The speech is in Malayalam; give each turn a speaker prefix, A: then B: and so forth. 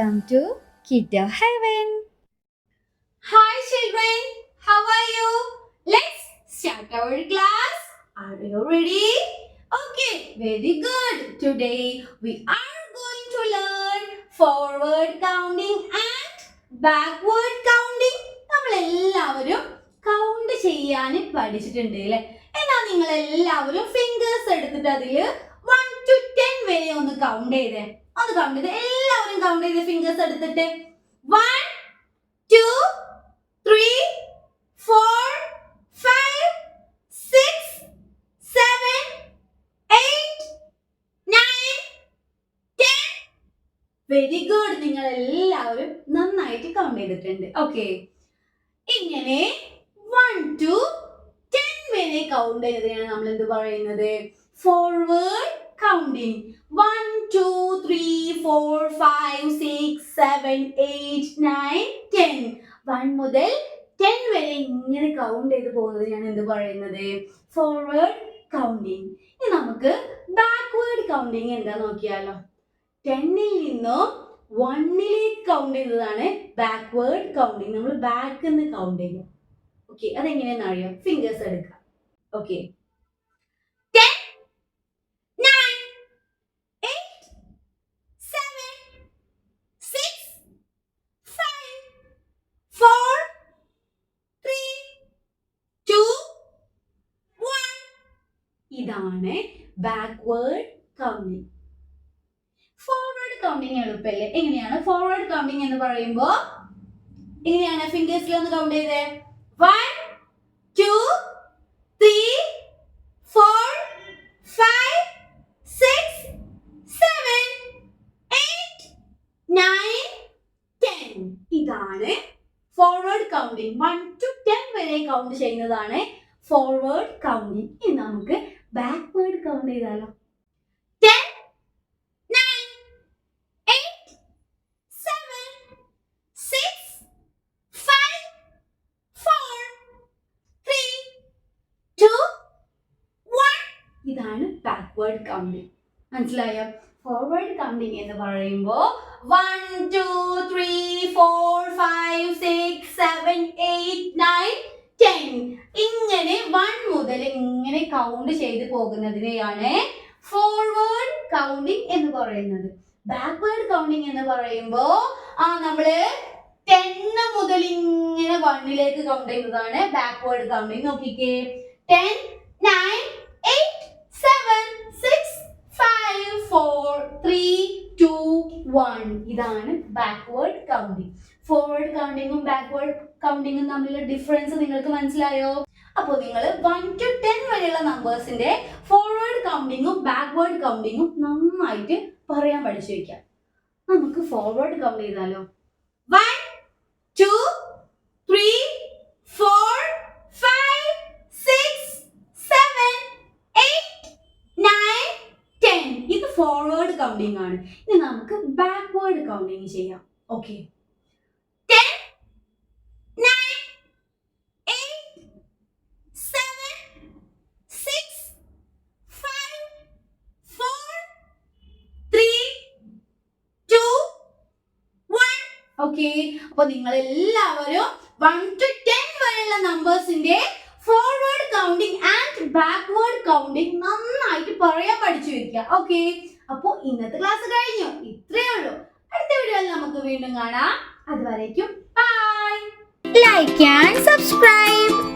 A: Welcome to Kiddo Heaven.
B: Hi children, how are you? Let's start our class. Are you ready? Okay, very good. Today we are going to learn forward counting and backward counting. നമ്മളെല്ലാവരും കൗണ്ട് ചെയ്യാൻ പഠിച്ചിട്ടുണ്ട് അല്ലേ? എന്നാൽ നിങ്ങൾ എല്ലാവരും ഫിംഗേഴ്സ് എടുത്തിട്ട് അതിൽ 1 to 10 വരെ ഒന്ന് കൗണ്ട് ചെയ്തേ. ഒന്ന് കൗണ്ട് ചെയ്ത് എല്ലാവരും കൗണ്ട് ചെയ്ത് ഫിംഗേഴ്സ് എടുത്തിട്ട് 1 2 3 4 5 6 7 8 9 10. Very good. നിങ്ങൾ എല്ലാവരും നന്നായിട്ട് കൗണ്ട് ചെയ്തിട്ടുണ്ട്. ഓക്കെ, ഇങ്ങനെ 1 to 10 വരെ കൗണ്ട് ചെയ്തതാണ് നമ്മൾ എന്ത് പറയുന്നത്? Forward counting. 1 2 3 4 5 6 7 8 9 10. 1 മുതൽ 10 വരെ ഇങ്ങനെ കൗണ്ട് ചെയ്ത് പോകുന്നതിനാണ് എന്ത് പറയുന്നത്? Forward counting. ഇനി നമുക്ക് ബാക്ക്വേർഡ് കൗണ്ടിങ് എന്താ നോക്കിയാലോ. 10ൽ നിന്നും 1ലേക്ക് കൗണ്ട് ചെയ്തതാണ് ബാക്ക്വേർഡ് കൗണ്ടിങ്. നമ്മൾ ബാക്ക് നിന്ന് കൗണ്ട് ചെയ്യും. ഓക്കെ, അതെങ്ങനെയാണെന്ന് അറിയാം. ഫിംഗേഴ്സ് എടുക്കാം. ഓക്കെ, 10 9 8 7 6 5 4 3 2 1. ഇതാണ് ബാക്ക്വേർഡ് കൗണ്ടിങ്. ഫോർവേഡ് കൗണ്ടിങ് എളുപ്പല്ലേ? എങ്ങനെയാണ് ഫോർവേഡ് കൗണ്ടിങ് എന്ന് പറയുമ്പോൾ? എങ്ങനെയാണ്? ഫിംഗേഴ്സിൽ ഒന്ന് കൗണ്ട് ചെയ്തേ. 1 2 3 4 5 6 7 8 9 10. ഇതാണ് ഫോർവേഡ് കൗണ്ടിങ്. 1 to 10 വരെ കൗണ്ട് ചെയ്യുന്നതാണ് ഫോർവേഡ് കൗണ്ടിങ്. ഇനി നമുക്ക് ബാക്ക്വേർഡ് കൗണ്ട് ചെയ്താലോ. 10 9 8 7 6 5 4 3 2 1. ഇതാണ് ബാക്ക്വേർഡ് കൗണ്ടിങ്. മനസ്സിലായോ? ഫോർവേഡ് കൗണ്ടിങ് എന്ന് പറയുമ്പോൾ 1 2 3 4 5 6 7 8 9 10. ഇങ്ങനെ 1 മുതൽ ഇങ്ങനെ കൗണ്ട് ചെയ്ത് പോകുന്നതിനെയാണ് ഫോർവേഡ് കൗണ്ടിങ് എന്ന് പറയുന്നത്. ബാക്ക്വേർഡ് കൗണ്ടിങ് എന്ന് പറയുമ്പോൾ നമ്മള് 10 മുതൽ ഇങ്ങനെ 1ലേക്ക് കൗണ്ട് ചെയ്യുന്നതാണ് ബാക്ക്വേർഡ് കൗണ്ടിങ്. നോക്കിക്കേ, 10 9 8 7 6 5 4 3 2 1. ഇതാണ് ബാക്ക്വേർഡ് കൗണ്ടിങ്. ഫോർവേഡ് കൗണ്ടിങ്ങും ബാക്ക്വേർഡ് കൗണ്ടിങ്ങും തമ്മിലുള്ള ഡിഫറൻസ് നിങ്ങൾക്ക് മനസ്സിലായോ? അപ്പോൾ നിങ്ങൾ 1 to 10 വരെയുള്ള നമ്പേഴ്സിന്റെ ഫോർവേഡ് കൗണ്ടിങ്ങും ബാക്ക്വേർഡ് കൗണ്ടിങ്ങും നന്നായിട്ട് പറയാൻ പഠിച്ചു വയ്ക്കാം. നമുക്ക് ഫോർവേഡ് കൗണ്ട് ചെയ്താലോ. 1 2 3 4 5 6 7 8 9 10. ഇത് ഫോർവേഡ് കൗണ്ടിങ് ആണ്. ഇനി നമുക്ക് ബാക്ക്വേർഡ് കൗണ്ടിങ് ചെയ്യാം. ഓക്കെ, 10 9 8 7 6 5 4 3 2 1. ഓക്കെ, അപ്പോൾ നിങ്ങൾ എല്ലാവരും 1 to 10 വരെയുള്ള നമ്പേഴ്സിന്റെ forward counting and backward counting നന്നായിട്ട് പറയാൻ പഠിച്ചു വെക്കുക. ഓക്കെ, അപ്പോൾ ഇന്നത്തെ ക്ലാസ് കഴിഞ്ഞു. ഇത്രയേ ഉള്ളൂ. അടുത്ത വീഡിയോയിൽ നമുക്ക് വീണ്ടും കാണാം. അതുവരേക്കും ബൈ.
A: Like and subscribe.